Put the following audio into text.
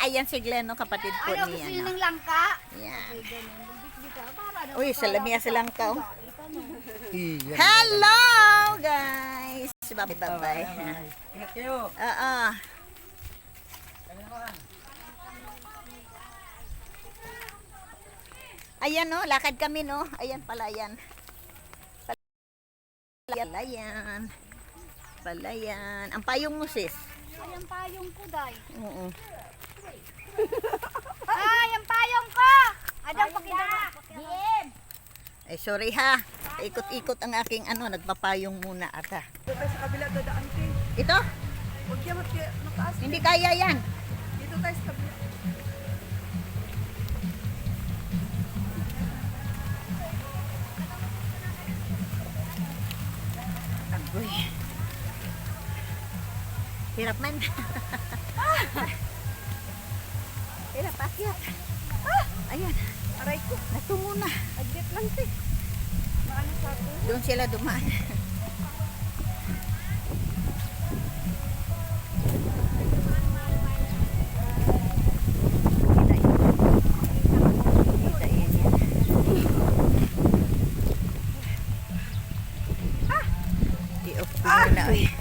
ayan si Glenn, no, kapatid ko Ayaw, niya. gusto yun No? ng langka. Yan. Para Uy, sa lamia sa langka. Oh. Iyan. Hello, guys. Bye-bye. Ingat kayo. Oo. Ayan, no, lakad kami, no. Ayan pala yan. Palayan. Palayan. Ang payong mo, sis. Ay, ang payong ko, day. Oo. Ay, ang payong ko! Adang pakidala. Diem! Ay, sorry ha. Ikot-ikot ang aking nagpapayong muna ata. Dito tayo sa kabila, dadaan kayo. Ito? Huwag yan, mataas. Hindi kaya yan. Dito tayo sa kabila. Agoy. Hirap man. Hirap akyat. Ayan. Aray ko. Natungo na. Aglit lang, te. Maano sa ako? Doon sila dumaan. Di-off ko muna, eh.